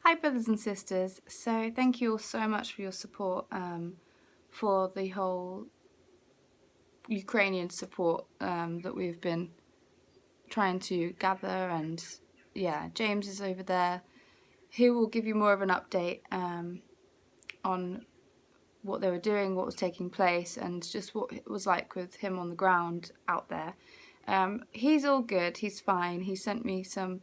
Hi brothers and sisters, so thank you all so much for your support for the whole Ukrainian support that we've been trying to gather. And yeah, James is over there. He will give you more of an update on what they were doing, what was taking place, and just what it was like with him on the ground out there. He's all good, he's fine. He sent me some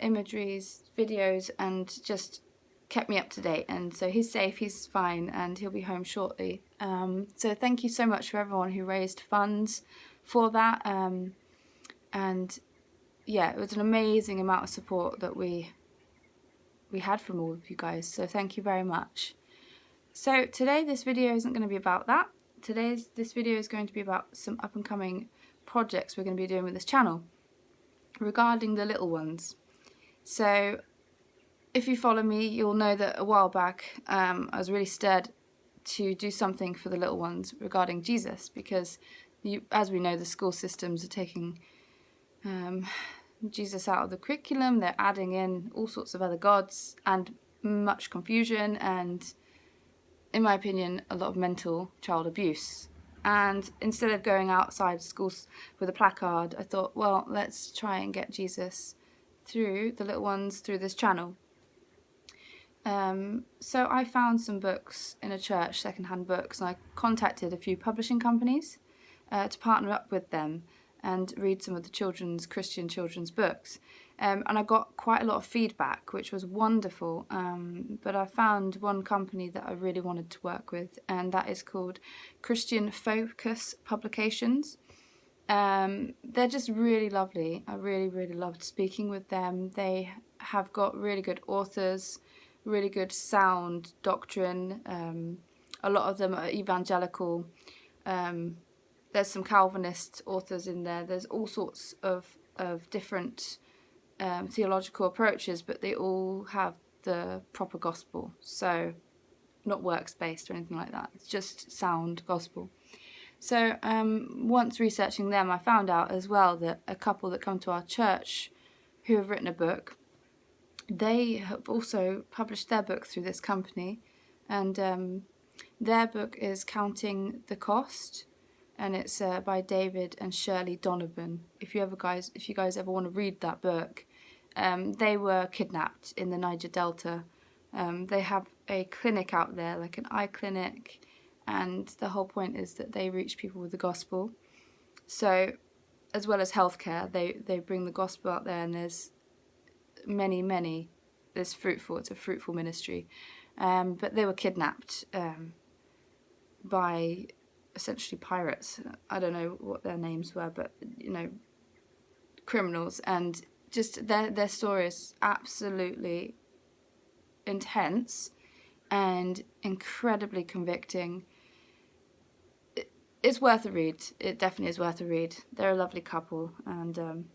imageries, videos, and just kept me up to date, and so he's safe, he's fine, and he'll be home shortly. So thank you so much for everyone who raised funds for that, and yeah, it was an amazing amount of support that we had from all of you guys, so thank you very much. So today this video isn't going to be about that. This video is going to be about some up and coming projects we're going to be doing with this channel regarding the little ones. So if you follow me, you'll know that a while back I was really stirred to do something for the little ones regarding Jesus, because as we know, the school systems are taking Jesus out of the curriculum. They're adding in all sorts of other gods and much confusion and, in my opinion, a lot of mental child abuse. And instead of going outside schools with a placard, I thought, well, let's try and get Jesus through the little ones through this channel. So I found some books in a church, secondhand books, and I contacted a few publishing companies to partner up with them and read some of the Christian children's books. And I got quite a lot of feedback, which was wonderful. But I found one company that I really wanted to work with, and that is called Christian Focus Publications. They're just really lovely. I really loved speaking with them. They have got really good authors, really good sound doctrine. A lot of them are evangelical. There's some Calvinist authors in there. There's all sorts of different theological approaches, but they all have the proper gospel. So not works-based or anything like that. It's just sound gospel. So once researching them, I found out as well that a couple that come to our church who have written a book, they have also published their book through this company, and their book is Counting the Cost, and it's by David and Shirley Donovan. If you guys ever want to read that book, they were kidnapped in the Niger Delta. They have a clinic out there, like an eye clinic, and the whole point is that they reach people with the gospel. So, as well as healthcare, they bring the gospel out there, and there's many. It's a fruitful ministry. But they were kidnapped by essentially pirates. I don't know what their names were, but criminals, and just their story is absolutely intense and incredibly convicting. It's worth a read. It definitely is worth a read. They're a lovely couple, and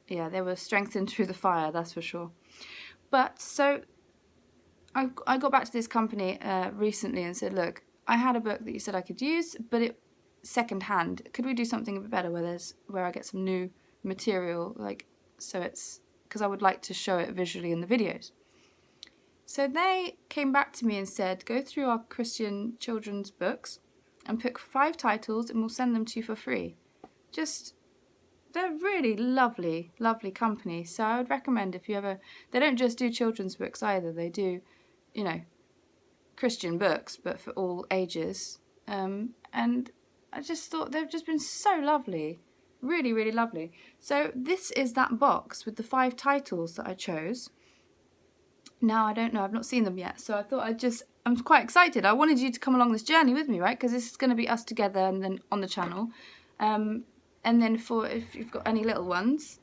yeah, they were strengthened through the fire, that's for sure. But so I got back to this company recently and said, look, I had a book that you said I could use, but it's second hand. Could we do something a bit better where I get some new material, so it's, because I would like to show it visually in the videos. So they came back to me and said, go through our Christian children's books and pick 5 titles and we'll send them to you for free. They're really lovely company. So I would recommend, if you ever, they don't just do children's books either. They do, Christian books, but for all ages. And I just thought they've just been so lovely. Really lovely. So this is that box with the 5 titles that I chose. Now, I don't know, I've not seen them yet, so I thought I'm quite excited. I wanted you to come along this journey with me, right? Because this is going to be us together and then on the channel. And then if you've got any little ones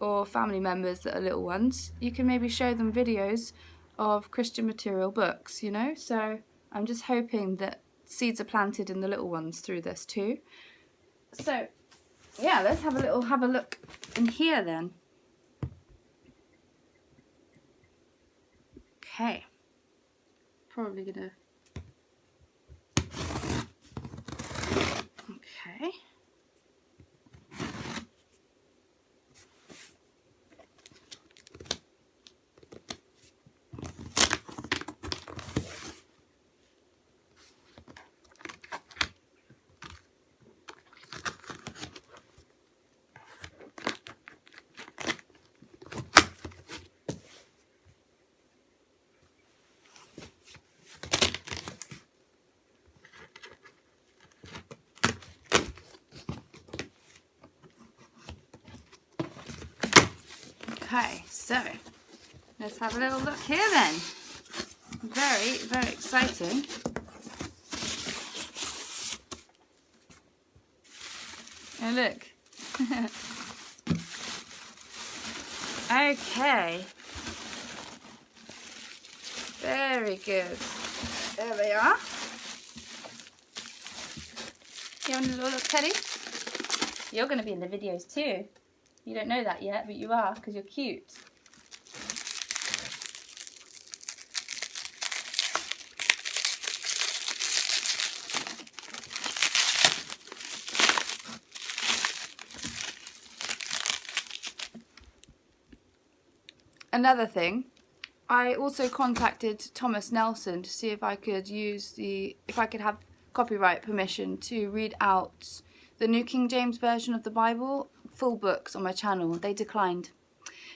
or family members that are little ones, you can maybe show them videos of Christian material books, So I'm just hoping that seeds are planted in the little ones through this too. So yeah, let's have a look in here then. Okay, probably gonna. Okay. Okay, so let's have a little look here then. Very, very exciting. Oh, look. Okay. Very good. There they are. You want a little look, Teddy? You're going to be in the videos too. You don't know that yet, but you are, because you're cute. Another thing, I also contacted Thomas Nelson to see if I could have copyright permission to read out the New King James Version of the Bible, full books on my channel. They declined.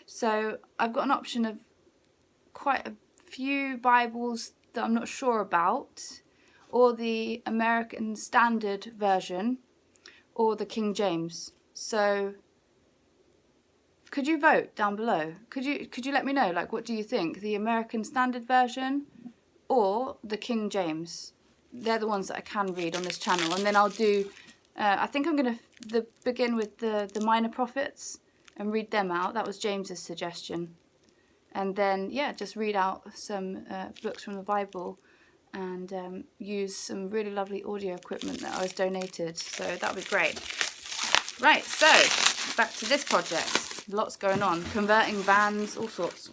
So I've got an option of quite a few Bibles that I'm not sure about, or the American Standard Version, or the King James. So could you vote down below? Could you let me know, like, what do you think? The American Standard Version or the King James? They're the ones that I can read on this channel. And then I'll do, I think I'm going to begin with the Minor Prophets and read them out. That was James's suggestion. And then, yeah, just read out some books from the Bible and use some really lovely audio equipment that I was donated. So that would be great. Right, so back to this project. Lots going on. Converting vans, all sorts.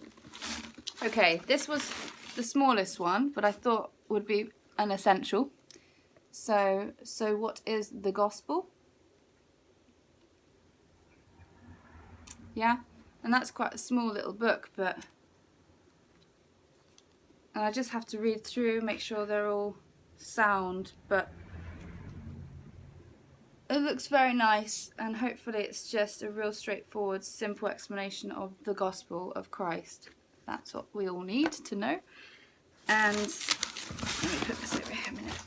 Okay, this was the smallest one, but I thought would be an essential. So what is the gospel? Yeah, and that's quite a small little book, but and I just have to read through, make sure they're all sound, but it looks very nice, and hopefully it's just a real straightforward, simple explanation of the gospel of Christ. That's what we all need to know. And let me put this over here a minute.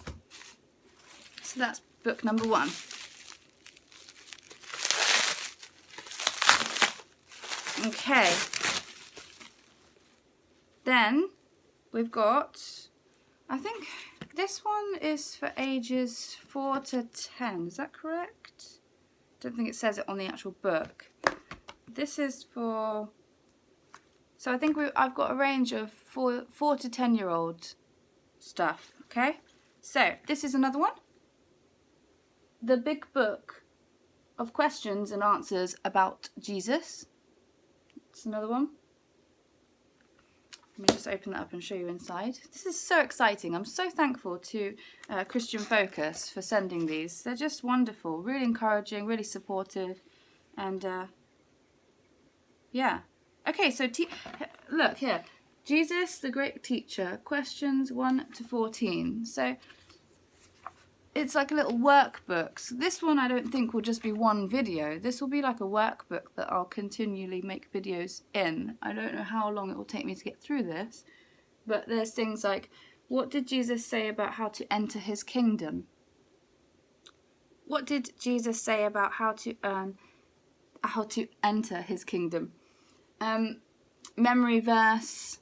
So that's book number 1. Okay. Then we've got, I think this one is for ages 4 to 10. Is that correct? Don't think it says it on the actual book. This is for, so I think I've got a range of 4 to 10-year-old stuff. Okay, so this is another one. The Big Book of Questions and Answers about Jesus. It's another one. Let me just open that up and show you inside. This is so exciting. I'm so thankful to Christian Focus for sending these. They're just wonderful, really encouraging, really supportive, and yeah. Okay, so look here. Jesus, the Great Teacher, questions 1 to 14. So it's like a little workbook. So this one I don't think will just be one video. This will be like a workbook that I'll continually make videos in. I don't know how long it will take me to get through this, but there's things like, what did Jesus say about how to enter his kingdom? What did Jesus say about how to enter his kingdom? Memory verse,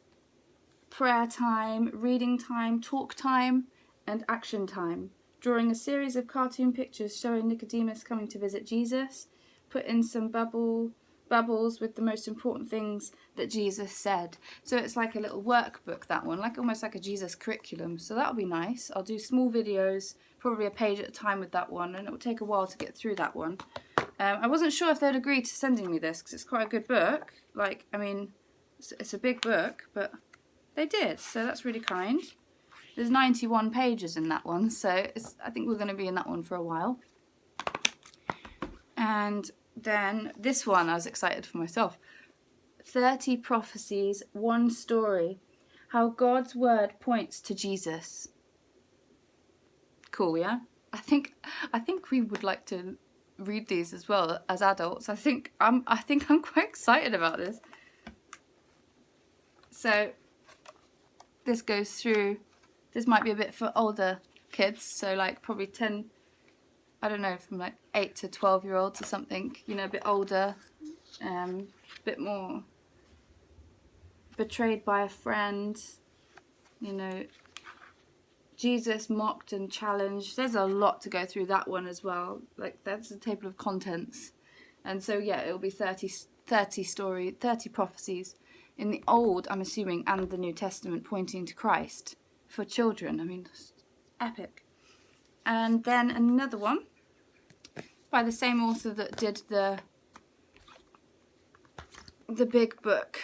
prayer time, reading time, talk time, and action time. Drawing a series of cartoon pictures showing Nicodemus coming to visit Jesus. Put in some bubbles with the most important things that Jesus said. So it's like a little workbook, that one, like almost like a Jesus curriculum. So that'll be nice. I'll do small videos, probably a page at a time with that one, and it will take a while to get through that one. I wasn't sure if they'd agree to sending me this because it's quite a good book. Like, I mean, it's a big book, but they did, so that's really kind. There's 91 pages in that one, so I think we're going to be in that one for a while. And then this one, I was excited for myself. 30 Prophecies, 1 Story. How God's Word Points to Jesus. Cool, yeah? I think we would like to read these as well as adults. I think I'm quite excited about this. So this goes through. This might be a bit for older kids, so like probably 10, I don't know, from like 8 to 12-year-olds or something, you know, a bit older, a bit more betrayed by a friend, you know, Jesus mocked and challenged. There's a lot to go through that one as well. Like, that's a table of contents. And so, yeah, it'll be 30 prophecies in the Old, I'm assuming, and the New Testament pointing to Christ for children. I mean, it's epic. And then another one by the same author that did the big book.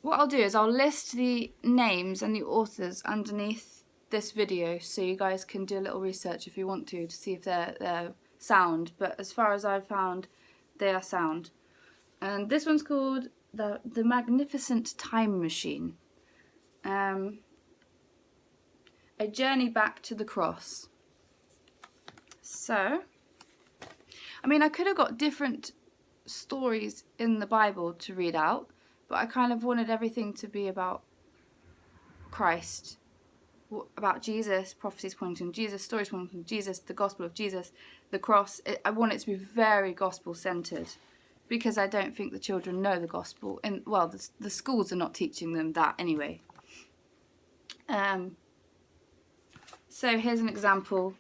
What I'll do is I'll list the names and the authors underneath this video so you guys can do a little research if you want to see if they're sound. But as far as I've found, they are sound. And this one's called The Magnificent Time Machine. A Journey Back to the Cross. So, I mean, I could have got different stories in the Bible to read out, but I kind of wanted everything to be about Christ, about Jesus, prophecies pointing to Jesus, stories pointing to Jesus, the gospel of Jesus, the cross. I want it to be very gospel-centred, because I don't think the children know the gospel. And, well, the schools are not teaching them that anyway. So here's an example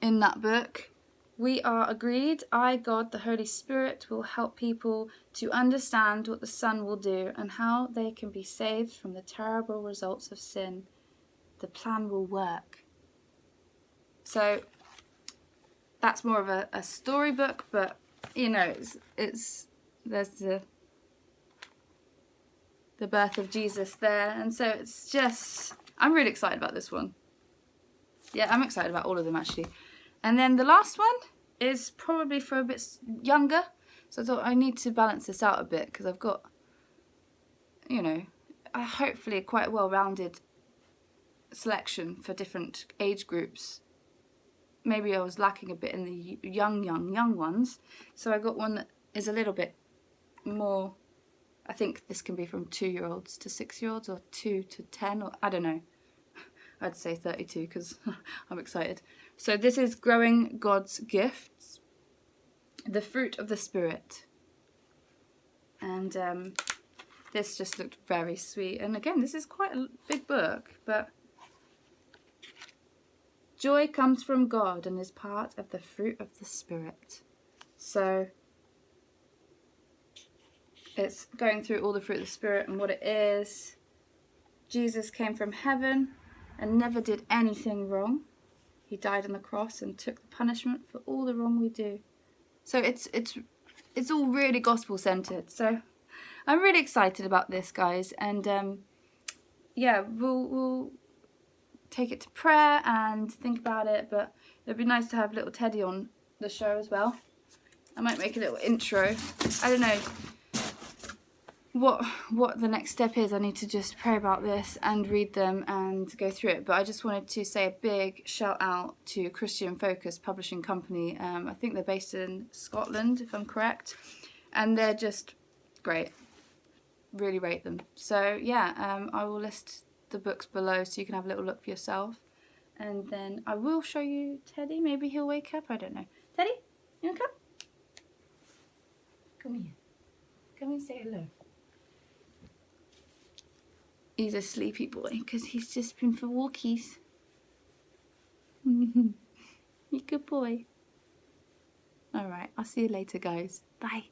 in that book. We are agreed, I, God, the Holy Spirit, will help people to understand what the Son will do and how they can be saved from the terrible results of sin. The plan will work. So that's more of a storybook, but you know, it's there's the birth of Jesus there, and so it's just, I'm really excited about this one. Yeah, I'm excited about all of them actually. And then the last one is probably for a bit younger, so I thought I need to balance this out a bit because I've got, you know, hopefully quite a well-rounded selection for different age groups. Maybe I was lacking a bit in the young ones, so I got one that is a little bit more. I think this can be from 2-year-olds to 6-year-olds, or 2 to 10, or I don't know. I'd say 32 because I'm excited. So this is Growing God's Gifts, the Fruit of the Spirit. And this just looked very sweet. And again, this is quite a big book, but joy comes from God and is part of the fruit of the Spirit. So it's going through all the fruit of the Spirit and what it is. Jesus came from heaven and never did anything wrong. He died on the cross and took the punishment for all the wrong we do. So it's all really gospel centered. So I'm really excited about this, guys. And yeah, we'll take it to prayer and think about it. But it'd be nice to have little Teddy on the show as well. I might make a little intro. I don't know what the next step is. I need to just pray about this and read them and go through it. But I just wanted to say a big shout out to Christian Focus Publishing Company. I think they're based in Scotland, if I'm correct, and they're just great. Really rate them. So yeah, I will list the books below so you can have a little look for yourself, and then I will show you Teddy. Maybe he'll wake up, I don't know. Teddy, you wanna come? Come here. Come and say hello. He's a sleepy boy because he's just been for walkies. You're a good boy. Alright, I'll see you later, guys. Bye.